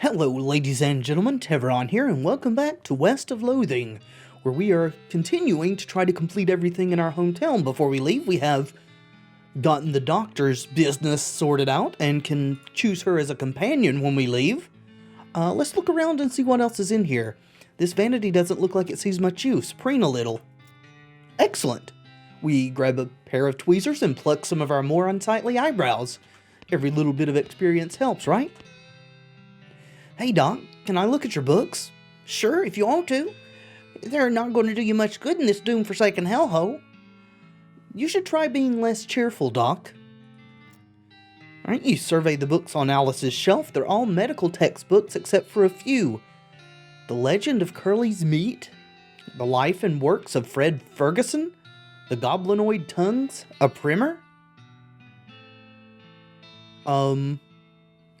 Hello, ladies and gentlemen, Tevaron here, and welcome back to West of Loathing, where we are continuing to try to complete everything in our hometown. Before we leave, we have gotten the doctor's business sorted out and can choose her as a companion when we leave. Let's look around and see what else is in here. This vanity doesn't look like it sees much use. Preen a little. Excellent. We grab a pair of tweezers and pluck some of our more unsightly eyebrows. Every little bit of experience helps, right? Hey Doc, can I look at your books? Sure, if you want to. They're not going to do you much good in this doom-forsaken hellhole. You should try being less cheerful, Doc. Alright, you survey the books on Alice's shelf. They're all medical textbooks except for a few. The Legend of Curly's Meat, The Life and Works of Fred Ferguson, The Goblinoid Tongues, a primer.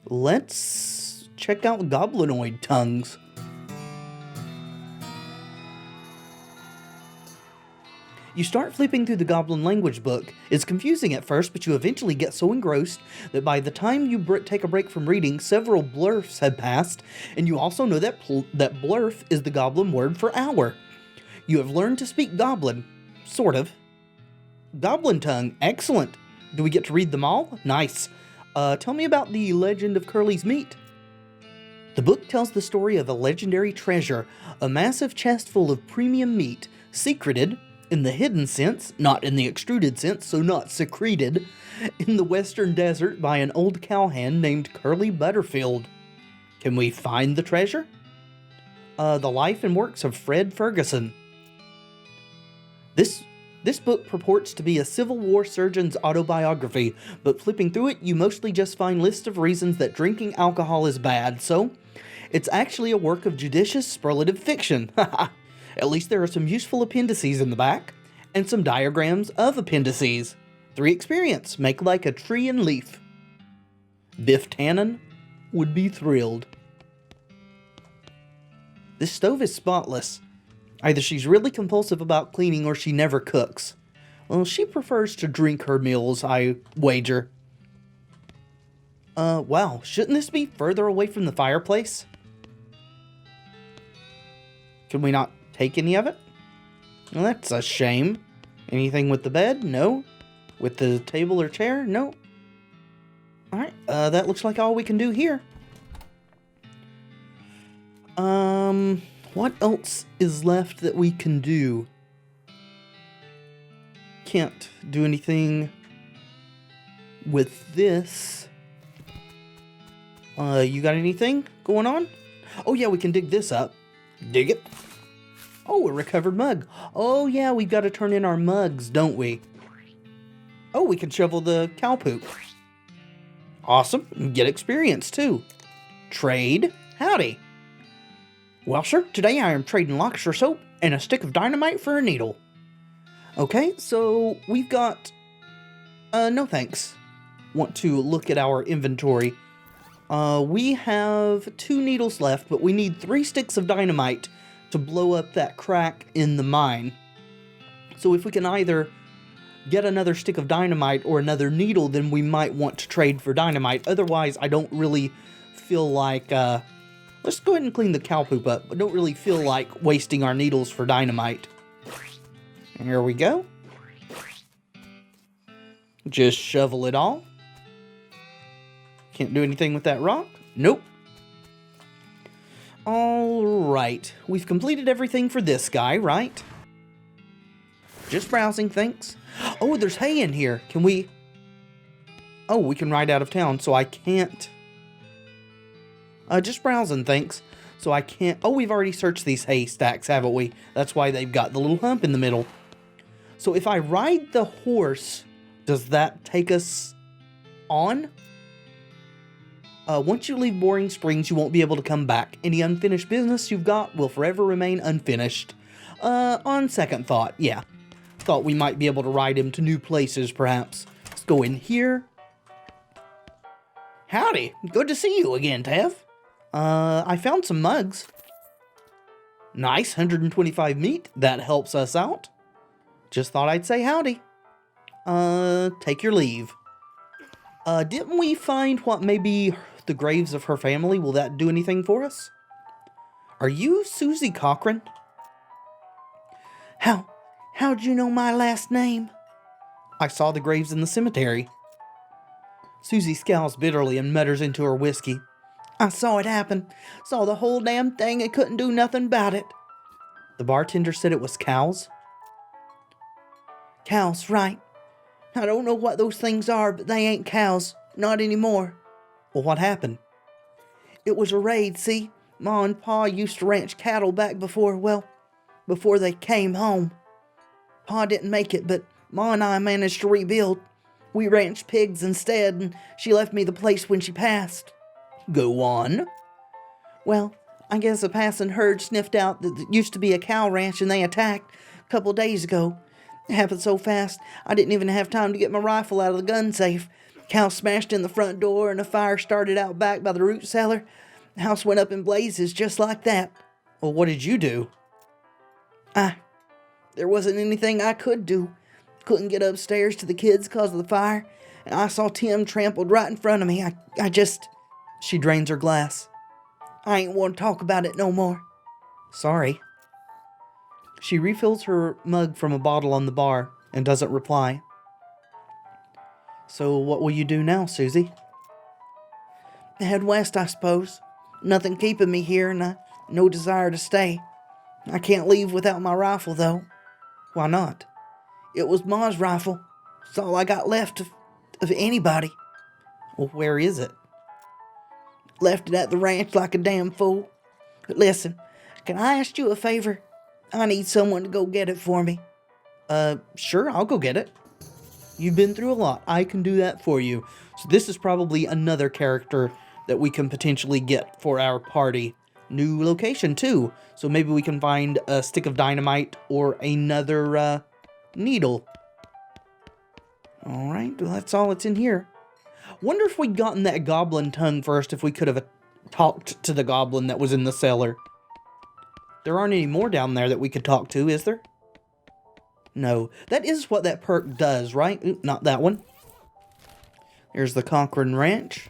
Let's check out Goblinoid Tongues. You start flipping through the Goblin language book. It's confusing at first, but you eventually get so engrossed that by the time you take a break from reading, several blurfs have passed, and you also know that blurf is the Goblin word for hour. You have learned to speak Goblin. Sort of. Goblin Tongue. Excellent. Do we get to read them all? Nice. Tell me about the Legend of Curly's Meat. The book tells the story of a legendary treasure, a massive chest full of premium meat, secreted, in the hidden sense, not in the extruded sense, so not secreted, in the western desert by an old cowhand named Curly Butterfield. Can we find the treasure? The Life and Works of Fred Ferguson. This book purports to be a Civil War surgeon's autobiography, but flipping through it, you mostly just find lists of reasons that drinking alcohol is bad, so it's actually a work of judicious superlative fiction. At least there are some useful appendices in the back, and some diagrams of appendices. 3 experience, make like a tree and leaf. Biff Tannen would be thrilled. This stove is spotless. Either she's really compulsive about cleaning or she never cooks. Well, she prefers to drink her meals, I wager. Wow, shouldn't this be further away from the fireplace? Can we not take any of it? Well, that's a shame. Anything with the bed? No. With the table or chair? No. Alright, that looks like all we can do here. What else is left that we can do? Can't do anything with this. You got anything going on? Oh yeah, we can dig this up. Dig it. Oh, a recovered mug. Oh yeah, we've got to turn in our mugs, don't we? Oh, we can shovel the cow poop. Awesome. Get experience too. Trade. Howdy. Well, sir, today I am trading lobster soap and a stick of dynamite for a needle. Okay, so we've got... no thanks. Want to look at our inventory. We have 2 needles left, but we need 3 sticks of dynamite to blow up that crack in the mine. So if we can either get another stick of dynamite or another needle, then we might want to trade for dynamite. Otherwise, I don't really feel like... let's go ahead and clean the cow poop up. I don't really feel like wasting our needles for dynamite. Here we go. Just shovel it all. Can't do anything with that rock? Nope. Alright. We've completed everything for this guy, right? Just browsing, thanks. Oh, there's hay in here. Can we... Oh, we can ride out of town, so I can't... just browsing, thanks. So I can't... Oh, we've already searched these hay stacks, haven't we? That's why they've got the little hump in the middle. So if I ride the horse, does that take us on? Once you leave Boring Springs, you won't be able to come back. Any unfinished business you've got will forever remain unfinished. On second thought, yeah. Thought we might be able to ride him to new places, perhaps. Let's go in here. Howdy. Good to see you again, Tev. I found some mugs. Nice, 125 meat. That helps us out. Just thought I'd say howdy. Take your leave. Didn't we find what may be the graves of her family. Will that do anything for us? Are you Susie Cochran? How'd you know my last name? I saw the graves in the cemetery. Susie scowls bitterly and mutters into her whiskey. I saw it happen. Saw the whole damn thing and couldn't do nothing about it. The bartender said it was cows? Cows, right. I don't know what those things are, but they ain't cows. Not anymore. Well, what happened? It was a raid, see? Ma and Pa used to ranch cattle back before they came home. Pa didn't make it, but Ma and I managed to rebuild. We ranched pigs instead, and she left me the place when she passed. Go on. Well, I guess a passing herd sniffed out that there used to be a cow ranch and they attacked a couple days ago. It happened so fast, I didn't even have time to get my rifle out of the gun safe. Cow smashed in the front door and a fire started out back by the root cellar. The house went up in blazes just like that. Well, what did you do? There wasn't anything I could do. Couldn't get upstairs to the kids because of the fire. And I saw Tim trampled right in front of me. I just... She drains her glass. I ain't want to talk about it no more. Sorry. She refills her mug from a bottle on the bar and doesn't reply. So what will you do now, Susie? Head west, I suppose. Nothing keeping me here, and no desire to stay. I can't leave without my rifle, though. Why not? It was Ma's rifle. It's all I got left of anybody. Well, where is it? Left it at the ranch like a damn fool. But listen, can I ask you a favor? I need someone to go get it for me. Sure, I'll go get it. You've been through a lot. I can do that for you. So this is probably another character that we can potentially get for our party. New location, too. So maybe we can find a stick of dynamite or another, needle. Alright, well, that's all that's in here. Wonder if we'd gotten that goblin tongue first, if we could have talked to the goblin that was in the cellar. There aren't any more down there that we could talk to, is there? No. That is what that perk does, right? Ooh, not that one. There's the Cochran Ranch.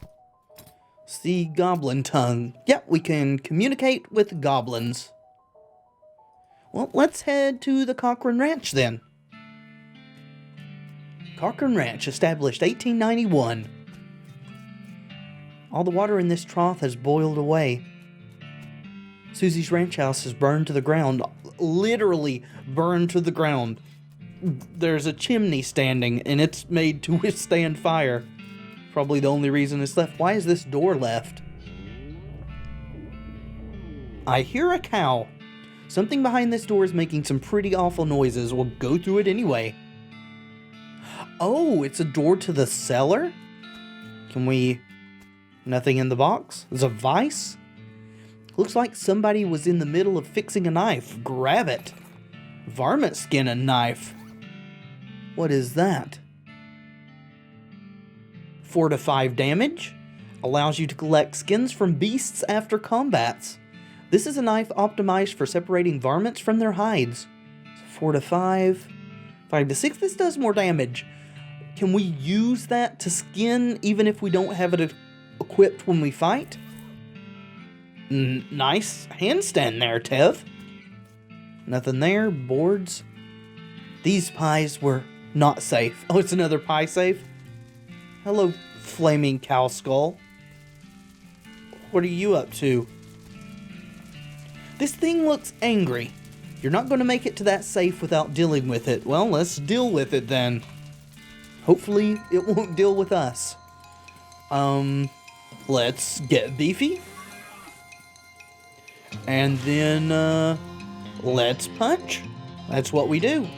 See goblin tongue. Yep, we can communicate with goblins. Well, let's head to the Cochran Ranch then. Cochran Ranch, established 1891. All the water in this trough has boiled away. Susie's ranch house is burned to the ground. Literally burned to the ground. There's a chimney standing, and it's made to withstand fire. Probably the only reason it's left. Why is this door left? I hear a cow. Something behind this door is making some pretty awful noises. We'll go through it anyway. Oh, it's a door to the cellar? Can we... Nothing in the box? There's a vice? Looks like somebody was in the middle of fixing a knife. Grab it. Varmint skin and knife. What is that? 4 to 5 damage. Allows you to collect skins from beasts after combats. This is a knife optimized for separating varmints from their hides. 4 to 5. 5 to 6. This does more damage. Can we use that to skin even if we don't have it equipped when we fight? Nice handstand there, Tev. Nothing there. Boards. These pies were not safe. Oh, it's another pie safe? Hello, flaming cow skull. What are you up to? This thing looks angry. You're not going to make it to that safe without dealing with it. Well, let's deal with it then. Hopefully, it won't deal with us. Let's get beefy. And then, let's punch. That's what we do.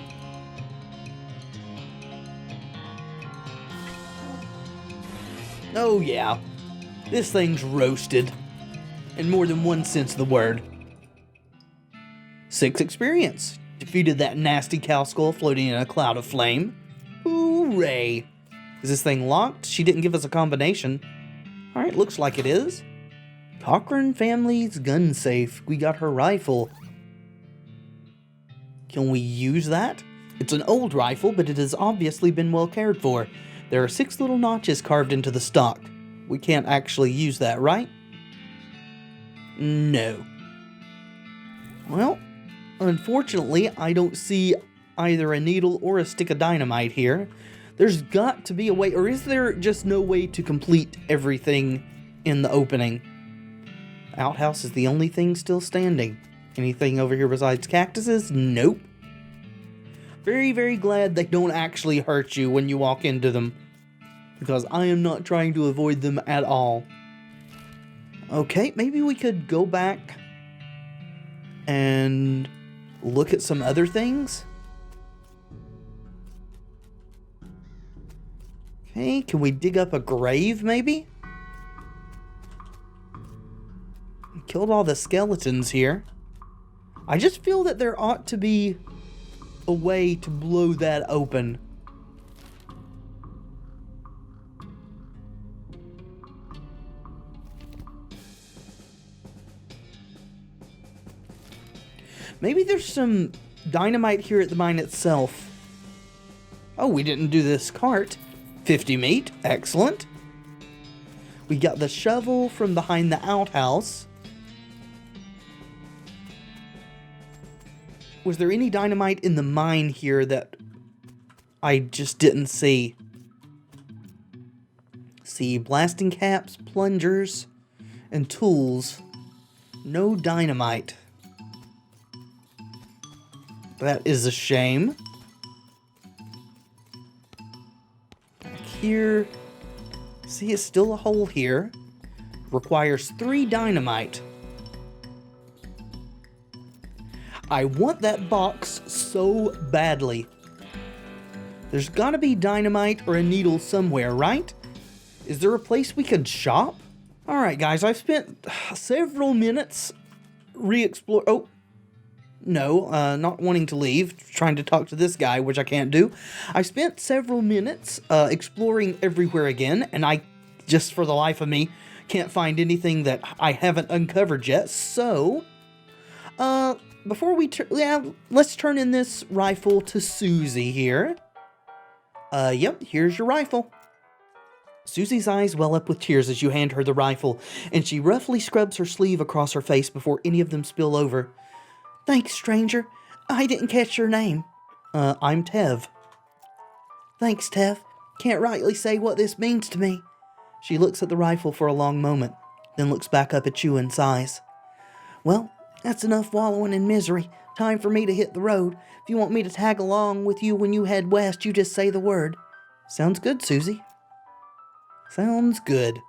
Oh yeah, this thing's roasted. In more than one sense of the word. 6 experience. Defeated that nasty cow skull floating in a cloud of flame. Hooray! Is this thing locked? She didn't give us a combination. Alright, looks like it is. Cochran family's gun safe. We got her rifle. Can we use that? It's an old rifle, but it has obviously been well cared for. There are 6 little notches carved into the stock. We can't actually use that, right? No. Well, unfortunately, I don't see either a needle or a stick of dynamite here. There's got to be a way, or is there just no way to complete everything in the opening? Outhouse is the only thing still standing. Anything over here besides cactuses? Nope. Very, very glad they don't actually hurt you when you walk into them, because I am not trying to avoid them at all. Okay, maybe we could go back and look at some other things. Okay, can we dig up a grave, maybe? Killed all the skeletons here. I just feel that there ought to be a way to blow that open. Maybe there's some dynamite here at the mine itself. Oh, we didn't do this cart. 50 meat, excellent. We got the shovel from behind the outhouse. Was there any dynamite in the mine here that I just didn't see? See, blasting caps, plungers, and tools. No dynamite. That is a shame. Back here. See, it's still a hole here. Requires 3 dynamite. I want that box so badly. There's gotta be dynamite or a needle somewhere, right? Is there a place we could shop? Alright guys, I've spent several minutes re-explore... Oh, no, not wanting to leave, trying to talk to this guy, which I can't do. I spent several minutes exploring everywhere again, and I, just for the life of me, can't find anything that I haven't uncovered yet, so... Before we let's turn in this rifle to Susie here. Yep, here's your rifle. Susie's eyes well up with tears as you hand her the rifle, and she roughly scrubs her sleeve across her face before any of them spill over. Thanks, stranger. I didn't catch your name. I'm Tev. Thanks, Tev. Can't rightly say what this means to me. She looks at the rifle for a long moment, then looks back up at you and sighs. Well, that's enough wallowing in misery. Time for me to hit the road. If you want me to tag along with you when you head west, you just say the word. Sounds good, Susie. Sounds good.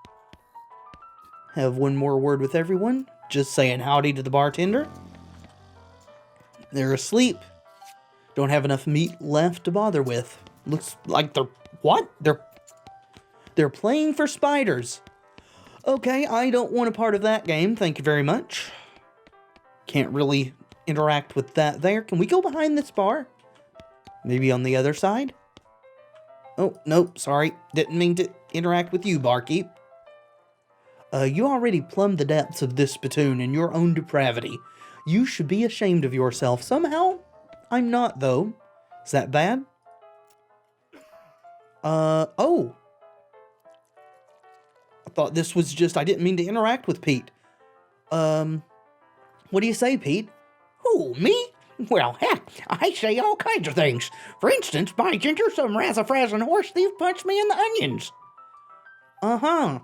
Have one more word with everyone. Just saying howdy to the bartender. They're asleep. Don't have enough meat left to bother with. Looks like they're... What? They're playing for spiders. Okay, I don't want a part of that game. Thank you very much. Can't really interact with that there. Can we go behind this bar? Maybe on the other side? Oh, nope, sorry. Didn't mean to interact with you, barkeep. You already plumbed the depths of this spittoon in your own depravity. You should be ashamed of yourself. Somehow, I'm not, though. Is that bad? Oh. I thought this was just... I didn't mean to interact with Pete. What do you say, Pete? Who, me? Well, heck, I say all kinds of things. For instance, by ginger, some razzafrazzing horse thief punched me in the onions. Uh-huh.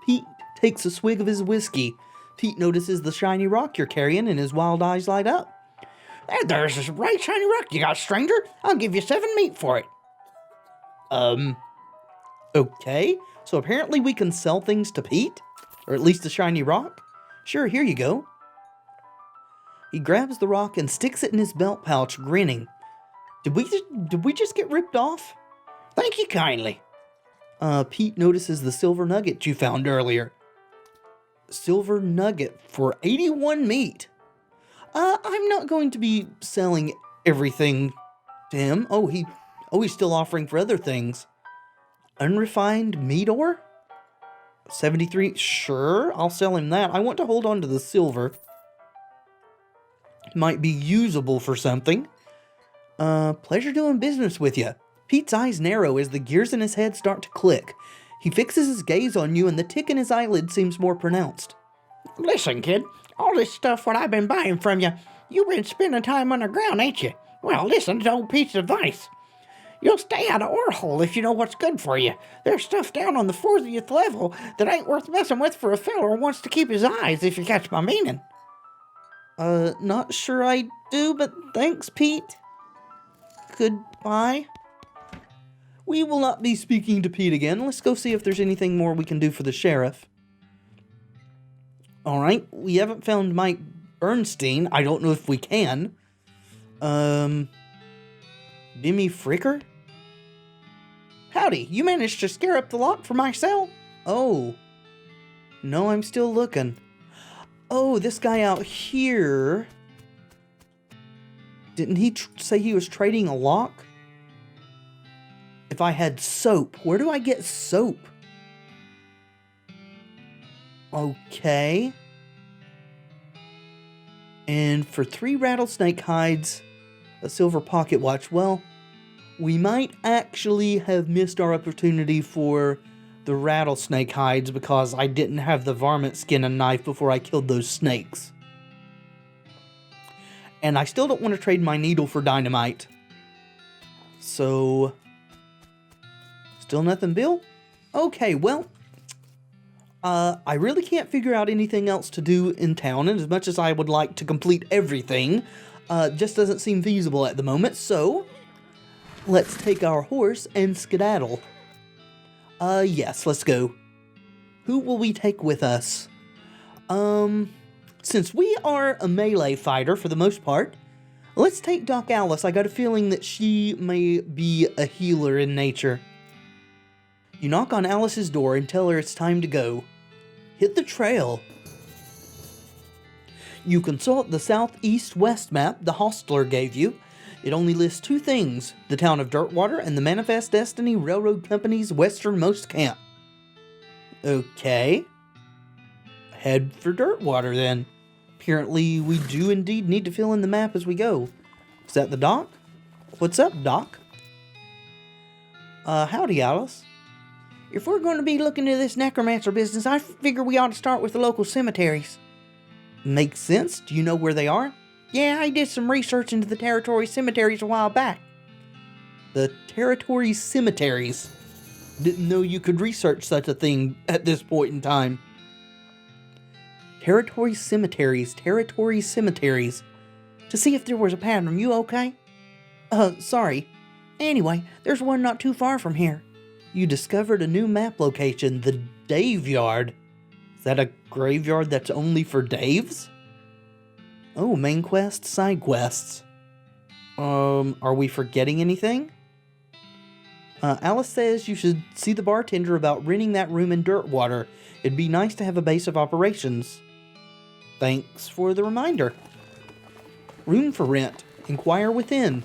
Pete takes a swig of his whiskey. Pete notices the shiny rock you're carrying and his wild eyes light up. There's this bright shiny rock you got, stranger. I'll give you 7 meat for it. Okay. So apparently we can sell things to Pete? Or at least the shiny rock? Sure, here you go. He grabs the rock and sticks it in his belt pouch, grinning. Did we just get ripped off? Thank you kindly. Pete notices the silver nugget you found earlier. Silver nugget for 81 meat. I'm not going to be selling everything to him. Oh, he's still offering for other things. Unrefined meat ore? 73, sure, I'll sell him that. I want to hold on to the silver. Might be usable for something. Pleasure doing business with you. Pete's eyes narrow as the gears in his head start to click. He fixes his gaze on you and the tick in his eyelid seems more pronounced. Listen, kid, all this stuff what I've been buying from you, you've been spending time underground, ain't you? Well, listen to old Pete's advice. You'll stay out of our hole if you know what's good for you. There's stuff down on the 40th level that ain't worth messing with for a feller who wants to keep his eyes, if you catch my meaning. Not sure I do, but thanks, Pete. Goodbye. We will not be speaking to Pete again. Let's go see if there's anything more we can do for the sheriff. Alright, we haven't found Mike Bernstein. I don't know if we can. Bimmy Fricker? Howdy, you managed to scare up the lock for my cell? Oh. No, I'm still looking. Oh, this guy out here. Didn't he say he was trading a lock? If I had soap, where do I get soap? Okay. And for 3 rattlesnake hides, a silver pocket watch. Well, we might actually have missed our opportunity for the rattlesnake hides because I didn't have the varmint skin and knife before I killed those snakes. And I still don't want to trade my needle for dynamite. So, still nothing, Bill? Okay, well, I really can't figure out anything else to do in town, and as much as I would like to complete everything, just doesn't seem feasible at the moment, so let's take our horse and skedaddle. Yes, let's go. Who will we take with us? Since we are a melee fighter for the most part, let's take Doc Alice. I got a feeling that she may be a healer in nature. You knock on Alice's door and tell her it's time to go. Hit the trail. You consult the southeast-west map the hostler gave you. It only lists 2 things, the town of Dirtwater and the Manifest Destiny Railroad Company's westernmost camp. Okay. Head for Dirtwater then. Apparently we do indeed need to fill in the map as we go. Is that the doc? What's up, Doc? Howdy, Alice. If we're going to be looking into this necromancer business, I figure we ought to start with the local cemeteries. Makes sense. Do you know where they are? Yeah, I did some research into the territory cemeteries a while back. The territory cemeteries? Didn't know you could research such a thing at this point in time. Territory cemeteries. To see if there was a pattern. You okay? Sorry. Anyway, there's one not too far from here. You discovered a new map location, the Dave Yard. Is that a graveyard that's only for Daves? Oh, main quest, side quests. Are we forgetting anything? Alice says you should see the bartender about renting that room in Dirtwater. It'd be nice to have a base of operations. Thanks for the reminder. Room for rent. Inquire within.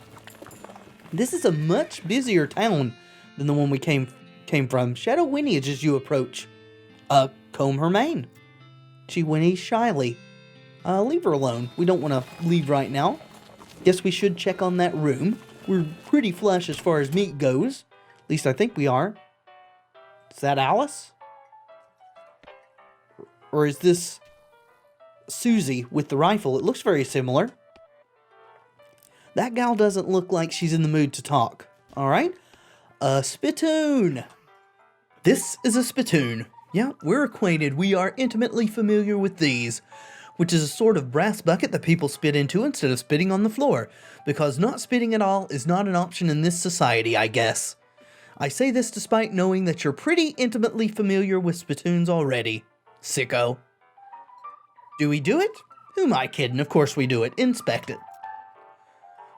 This is a much busier town than the one we came from. Shadow whinnies as you approach. Comb her mane. She whinnies shyly. Leave her alone. We don't want to leave right now. Guess we should check on that room. We're pretty flush as far as meat goes. At least I think we are. Is that Alice? Or is this Susie with the rifle? It looks very similar. That gal doesn't look like she's in the mood to talk. Alright. A spittoon. This is a spittoon. Yeah, we're acquainted. We are intimately familiar with these, which is a sort of brass bucket that people spit into instead of spitting on the floor, because not spitting at all is not an option in this society, I guess. I say this despite knowing that you're pretty intimately familiar with spittoons already. Sicko. Do we do it? Who am I kidding? Of course we do it. Inspect it.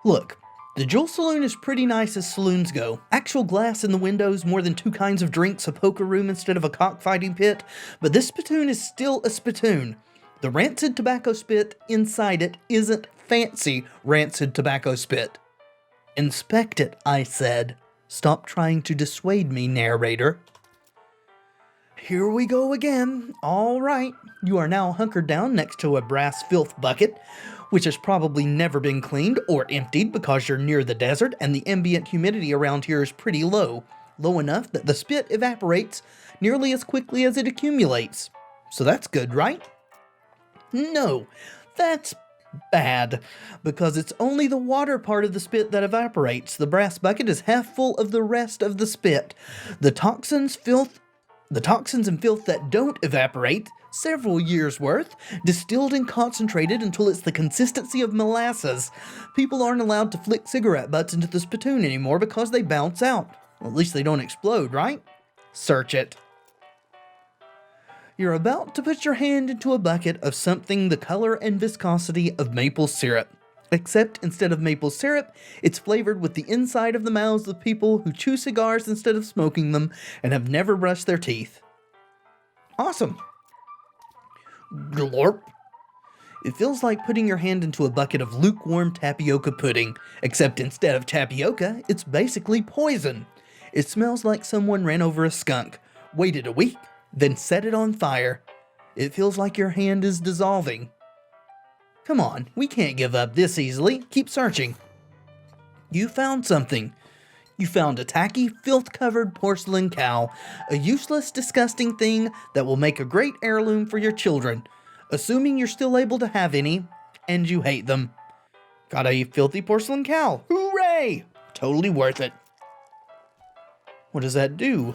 Look, the Jewel Saloon is pretty nice as saloons go. Actual glass in the windows, more than 2 kinds of drinks, a poker room instead of a cockfighting pit, but this spittoon is still a spittoon. The rancid tobacco spit inside it isn't fancy rancid tobacco spit. Inspect it, I said. Stop trying to dissuade me, narrator. Here we go again. All right, you are now hunkered down next to a brass filth bucket, which has probably never been cleaned or emptied because you're near the desert and the ambient humidity around here is pretty low. low enough that the spit evaporates nearly as quickly as it accumulates. So that's good, right? No, that's bad, because it's only the water part of the spit that evaporates. The brass bucket is half full of the rest of the spit. The toxins and filth that don't evaporate, several years worth, distilled and concentrated until it's the consistency of molasses. People aren't allowed to flick cigarette butts into the spittoon anymore because they bounce out. Well, at least they don't explode, right? Search it. You're about to put your hand into a bucket of something the color and viscosity of maple syrup. Except instead of maple syrup, it's flavored with the inside of the mouths of people who chew cigars instead of smoking them and have never brushed their teeth. Awesome. Glorp. It feels like putting your hand into a bucket of lukewarm tapioca pudding, except instead of tapioca, it's basically poison. It smells like someone ran over a skunk, waited a week, then set it on fire. It feels like your hand is dissolving. Come on, we can't give up this easily. Keep searching. You found something. You found a tacky, filth-covered porcelain cow, a useless, disgusting thing that will make a great heirloom for your children, assuming you're still able to have any, and you hate them. Got a filthy porcelain cow. Hooray! Totally worth it. What does that do?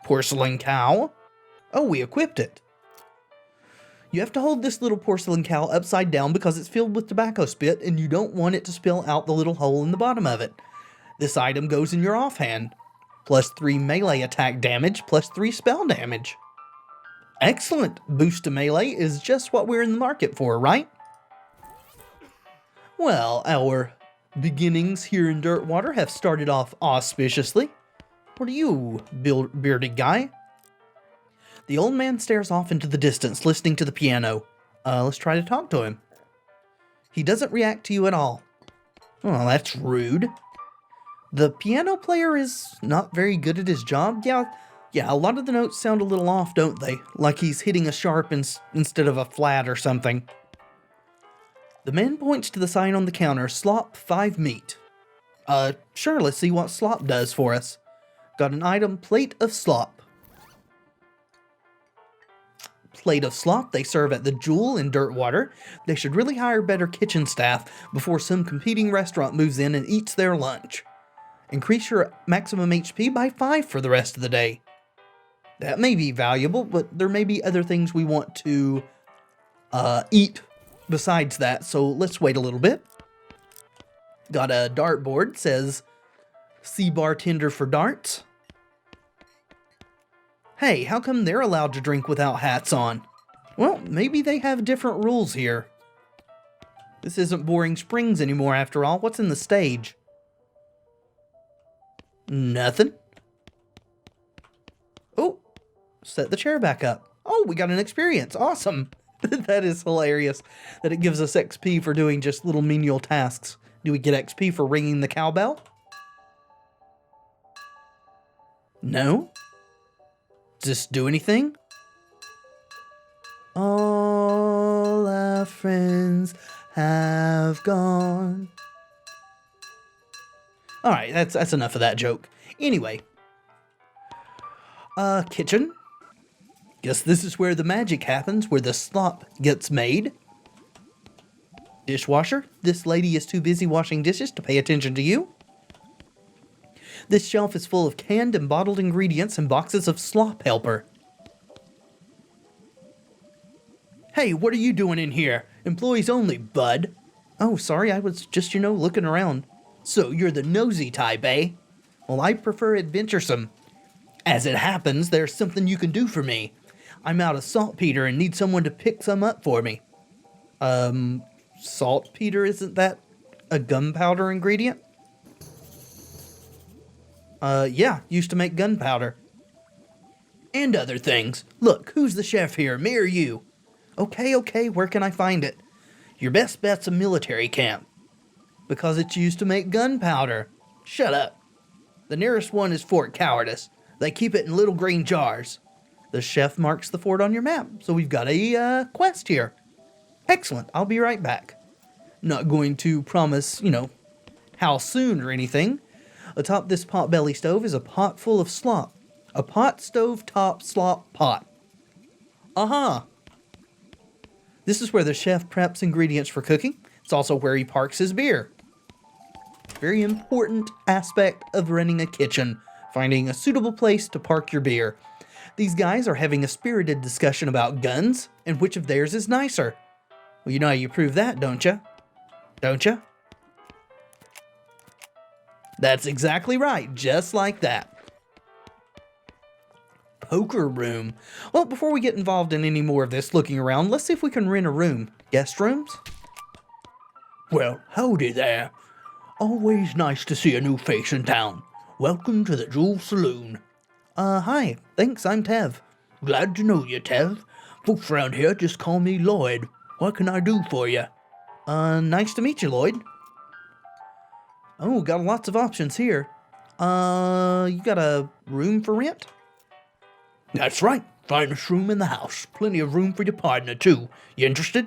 Porcelain cow? Oh, we equipped it. You have to hold this little porcelain cow upside down because it's filled with tobacco spit and you don't want it to spill out the little hole in the bottom of it. This item goes in your offhand. Plus 3 melee attack damage, plus 3 spell damage. Excellent! Boost to melee is just what we're in the market for, right? Well, our beginnings here in Dirtwater have started off auspiciously. What are you, bearded guy? The old man stares off into the distance, listening to the piano. Let's try to talk to him. He doesn't react to you at all. Well, that's rude. The piano player is not very good at his job. Yeah, a lot of the notes sound a little off, don't they? Like he's hitting a sharp instead of a flat or something. The man points to the sign on the counter, Slop 5 Meat. Sure, let's see what Slop does for us. Got an item, Plate of Slop. Plate of Slop they serve at the Jewel in Dirtwater. They should really hire better kitchen staff before some competing restaurant moves in and eats their lunch. Increase your maximum HP by 5 for the rest of the day. That may be valuable, but there may be other things we want to eat besides that, so let's wait a little bit. Got a dartboard, says see bartender for darts. Hey, how come they're allowed to drink without hats on? Well, maybe they have different rules here. This isn't Boring Springs anymore after all. What's in the stage? Nothing. Oh, set the chair back up. Oh, we got an experience. Awesome. That is hilarious that it gives us XP for doing just little menial tasks. Do we get XP for ringing the cowbell? No. Does this do anything? All our friends have gone. Alright, that's enough of that joke. Anyway. Kitchen. Guess this is where the magic happens, where the slop gets made. Dishwasher. This lady is too busy washing dishes to pay attention to you. This shelf is full of canned and bottled ingredients and boxes of slop helper. Hey, what are you doing in here? Employees only, bud. Oh, sorry, I was just, looking around. So, you're the nosy type, eh? Well, I prefer adventuresome. As it happens, there's something you can do for me. I'm out of saltpeter and need someone to pick some up for me. Saltpeter, isn't that a gunpowder ingredient? Yeah, used to make gunpowder. And other things. Look, who's the chef here, me or you? Okay, where can I find it? Your best bet's a military camp. Because it's used to make gunpowder. Shut up. The nearest one is Fort Cowardice. They keep it in little green jars. The chef marks the fort on your map, so we've got a, quest here. Excellent, I'll be right back. Not going to promise, how soon or anything. Atop this potbelly stove is a pot full of slop. A pot stove top slop pot. This is where the chef preps ingredients for cooking. It's also where he parks his beer. Very important aspect of running a kitchen, finding a suitable place to park your beer. These guys are having a spirited discussion about guns and which of theirs is nicer. Well, you know how you prove that, don't you? Don't you? That's exactly right, just like that. Poker room. Well, before we get involved in any more of this looking around, let's see if we can rent a room. Guest rooms? Well, howdy there. Always nice to see a new face in town. Welcome to the Jewel Saloon. Hi. Thanks, I'm Tev. Glad to know you, Tev. Folks around here just call me Lloyd. What can I do for you? Nice to meet you, Lloyd. Oh, got lots of options here. You got a room for rent? That's right. Finest room in the house. Plenty of room for your partner, too. You interested?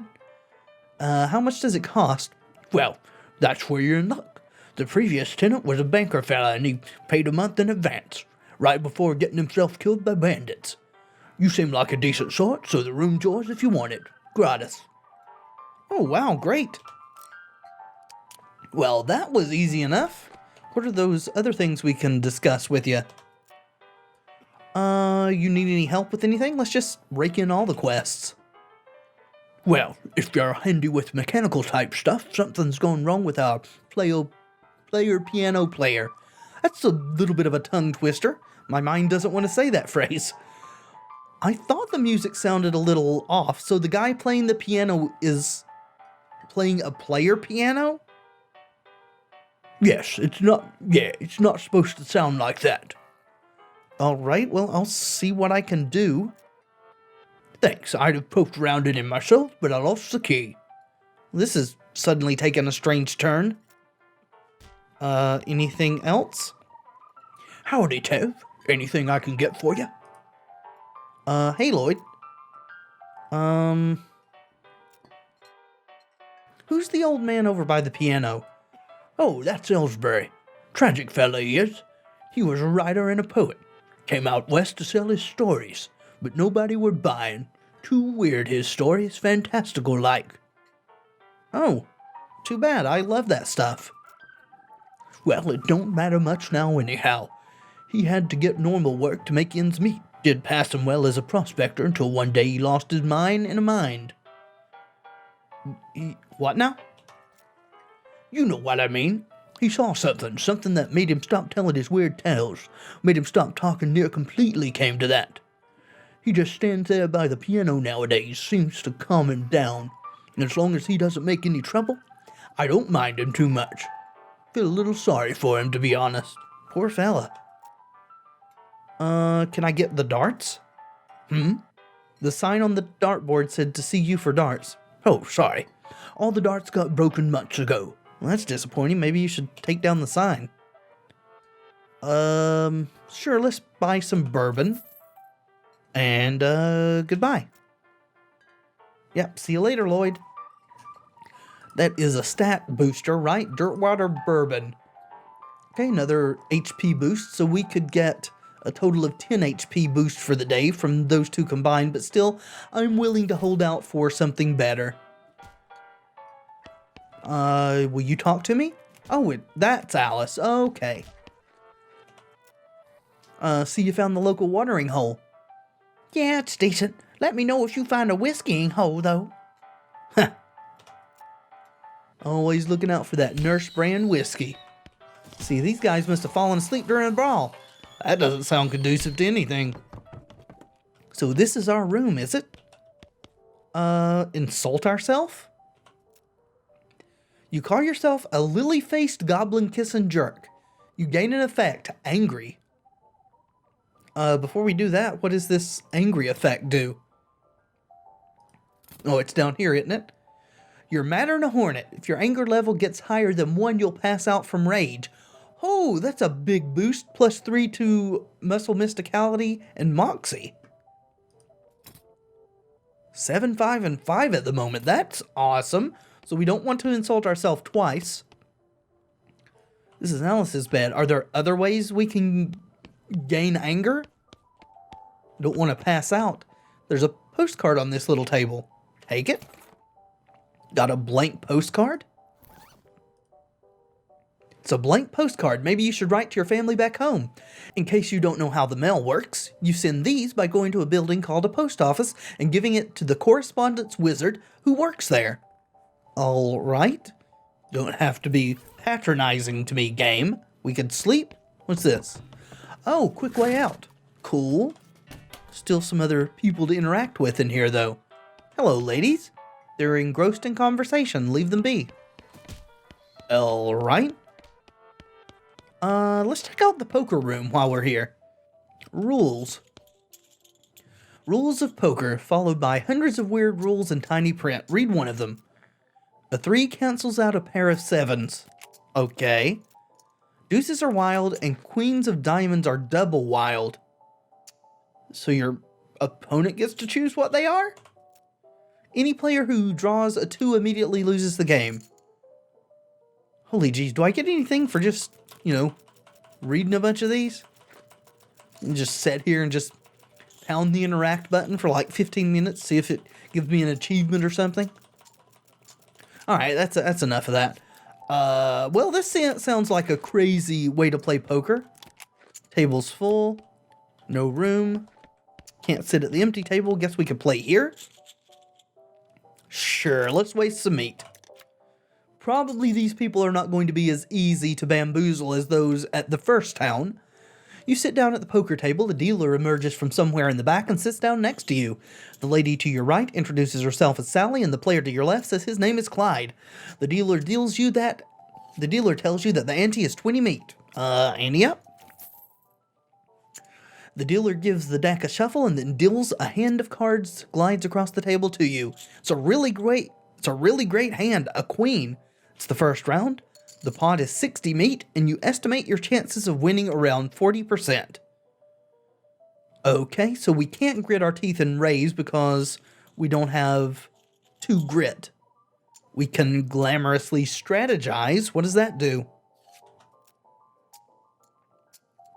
How much does it cost? Well, that's where you're in luck. The previous tenant was a banker fella, and he paid a month in advance, right before getting himself killed by bandits. You seem like a decent sort, so the room's yours if you want it. Gratis. Oh, wow, great. Well, that was easy enough. What are those other things we can discuss with you? You need any help with anything? Let's just rake in all the quests. Well, if you're handy with mechanical type stuff, something's gone wrong with our piano player. That's a little bit of a tongue twister. My mind doesn't want to say that phrase. I thought the music sounded a little off, so the guy playing the piano is playing a player piano? Yes, it's not supposed to sound like that. Alright, well, I'll see what I can do. Thanks, I'd have poked around in it myself, but I lost the key. This is suddenly taking a strange turn. Anything else? Howdy, Tev. Anything I can get for you? Hey, Lloyd. Who's the old man over by the piano? Oh, that's Ellsbury. Tragic fella he is. He was a writer and a poet. Came out west to sell his stories, but nobody were buying. Too weird his stories, fantastical like. Oh, too bad. I love that stuff. Well, it don't matter much now anyhow. He had to get normal work to make ends meet. Did pass him well as a prospector until one day he lost his mind and a mind. What now? You know what I mean. He saw something that made him stop telling his weird tales, made him stop talking near completely came to that. He just stands there by the piano nowadays, seems to calm him down, and as long as he doesn't make any trouble, I don't mind him too much. Feel a little sorry for him, to be honest. Poor fella. Can I get the darts? The sign on the dartboard said to see you for darts. Oh, sorry. All the darts got broken months ago. Well, that's disappointing. Maybe you should take down the sign. Sure, let's buy some bourbon. And, goodbye. Yep, see you later, Lloyd. That is a stat booster, right? DIRTWATER bourbon. Okay, another HP boost, so we could get a total of 10 HP boost for the day from those two combined, but still, I'm willing to hold out for something better. Will you talk to me? Oh, that's Alice. Okay. See you found the local watering hole. Yeah, it's decent. Let me know if you find a whiskeying hole, though. Always looking out for that nurse brand whiskey. See, these guys must have fallen asleep during a brawl. That doesn't sound conducive to anything. So this is our room, is it? Insult ourselves? You call yourself a lily-faced goblin-kissing jerk. You gain an effect, angry. Before we do that, what does this angry effect do? Oh, it's down here, isn't it? You're madder than a hornet. If your anger level gets higher than 1, you'll pass out from rage. Oh, that's a big boost. +3 to muscle mysticality and moxie. 7, 5, and 5 at the moment. That's awesome. So we don't want to insult ourselves twice. This is Alice's bed. Are there other ways we can gain anger? Don't want to pass out. There's a postcard on this little table. Take it. Got a blank postcard? It's a blank postcard. Maybe you should write to your family back home. In case you don't know how the mail works, you send these by going to a building called a post office and giving it to the correspondence wizard who works there. All right. Don't have to be patronizing to me, game. We could sleep. What's this? Oh, quick way out. Cool. Still some other people to interact with in here, though. Hello, ladies. They're engrossed in conversation. Leave them be. All right. Let's check out the poker room while we're here. Rules. Rules of poker, followed by hundreds of weird rules in tiny print. Read one of them. A 3 cancels out a pair of 7s. Okay. Deuces are wild, and queens of diamonds are double wild. So your opponent gets to choose what they are? Any player who draws a 2 immediately loses the game. Holy jeez, do I get anything for just, reading a bunch of these? And just sit here and just pound the interact button for like 15 minutes, see if it gives me an achievement or something? Alright, that's enough of that. Well, this sounds like a crazy way to play poker. Table's full. No room. Can't sit at the empty table. Guess we could play here. Sure, let's waste some meat. Probably these people are not going to be as easy to bamboozle as those at the first town. You sit down at the poker table, the dealer emerges from somewhere in the back and sits down next to you. The lady to your right introduces herself as Sally, and the player to your left says his name is Clyde. The dealer tells you that the ante is 20 meat. Ante up? The dealer gives the deck a shuffle and then deals a hand of cards, glides across the table to you. It's a really great hand, a queen. It's the first round. The pot is 60 meat, and you estimate your chances of winning around 40%. Okay, so we can't grit our teeth and raise because we don't have 2 grit. We can glamorously strategize. What does that do?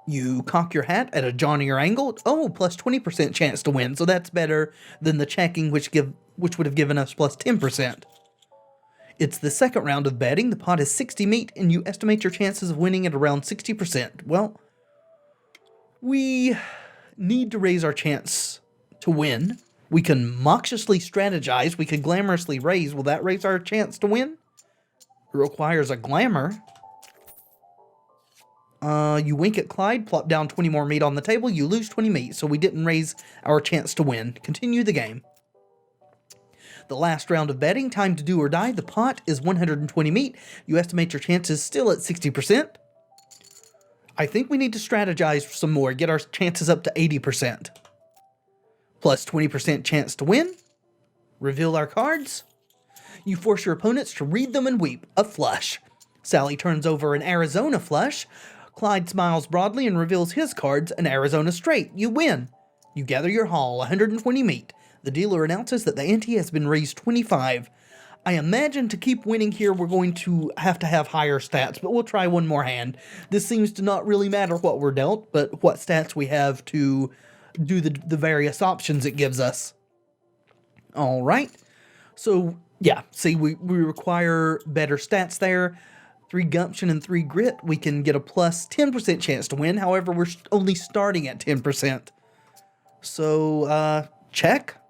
You cock your hat at a Johnnier angle. Oh, plus 20% chance to win, so that's better than the checking, which would have given us plus 10%. It's the second round of betting. The pot is 60 meat, and you estimate your chances of winning at around 60%. Well, we need to raise our chance to win. We can mociously strategize. We can glamorously raise. Will that raise our chance to win? It requires a glamour. You wink at Clyde, plop down 20 more meat on the table. You lose 20 meat, so we didn't raise our chance to win. Continue the game. The last round of betting, time to do or die. The pot is 120 meat. You estimate your chances still at 60%. I think we need to strategize some more, get our chances up to 80%. Plus 20% chance to win. Reveal our cards. You force your opponents to read them and weep. A flush. Sally turns over an Arizona flush. Clyde smiles broadly and reveals his cards, an Arizona straight. You win. You gather your haul, 120 meat. The dealer announces that the ante has been raised 25. I imagine to keep winning here, we're going to have higher stats, but we'll try one more hand. This seems to not really matter what we're dealt, but what stats we have to do the various options it gives us. All right. So, yeah, see, we require better stats there. 3 gumption and 3 grit, we can get a plus 10% chance to win. However, we're only starting at 10%. So, check.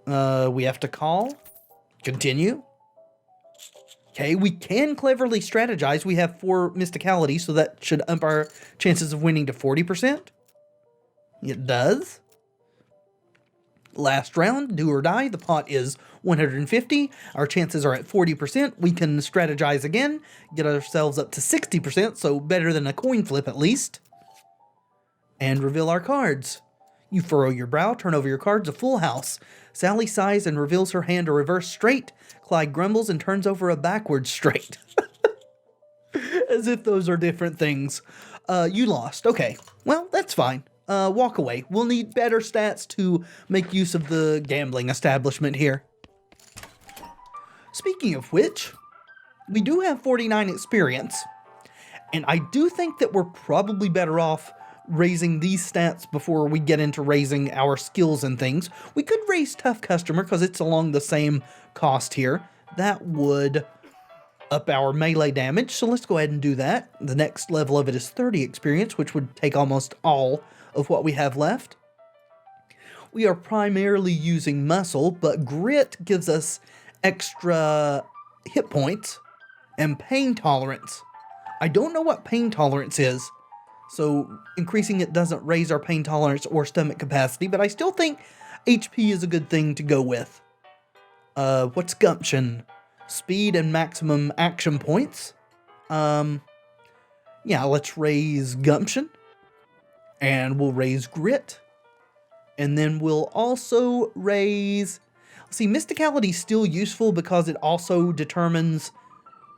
We have to call. Continue. Okay, we can cleverly strategize. We have 4 mysticality, so that should up our chances of winning to 40%. It does. Last round, do or die. The pot is 150. Our chances are at 40%. We can strategize again, get ourselves up to 60%, so better than a coin flip at least. And reveal our cards. You furrow your brow, turn over your cards, a full house. Sally sighs and reveals her hand a reverse straight. Clyde grumbles and turns over a backwards straight. As if those are different things. You lost. Okay. Well, that's fine. Walk away. We'll need better stats to make use of the gambling establishment here. Speaking of which, we do have 49 experience, and I do think that we're probably better off raising these stats before we get into raising our skills and things. We could raise Tough Customer because it's along the same cost here. That would up our melee damage, so let's go ahead and do that. The next level of it is 30 experience, which would take almost all of what we have left. We are primarily using muscle, but grit gives us extra hit points and pain tolerance. I don't know what pain tolerance is, so increasing it doesn't raise our pain tolerance or stomach capacity, but I still think HP is a good thing to go with. What's gumption? Speed and maximum action points. Yeah, let's raise gumption. And we'll raise grit. And then we'll also raise... See, mysticality is still useful because it also determines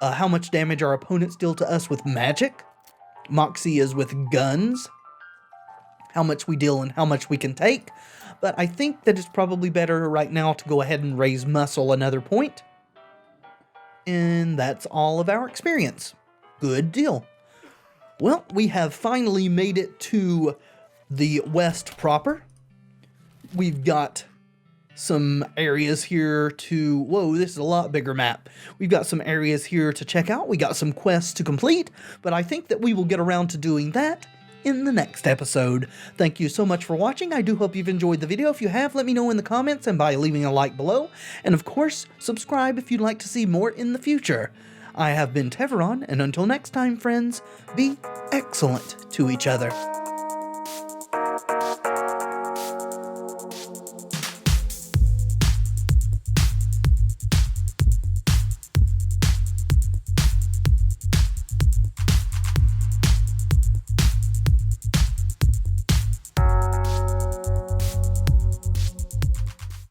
how much damage our opponents deal to us with magic. Moxie is with guns. How much we deal and how much we can take. But I think that it's probably better right now to go ahead and raise muscle another point. And that's all of our experience. Good deal. Well, we have finally made it to the West proper. We've got some areas here to... Whoa, this is a lot bigger map. We've got some areas here to check out. We got some quests to complete, but I think that we will get around to doing that in the next episode. Thank you so much for watching. I do hope you've enjoyed the video. If you have, let me know in the comments and by leaving a like below. And of course, subscribe if you'd like to see more in the future. I have been Tevaron, and until next time, friends, be excellent to each other.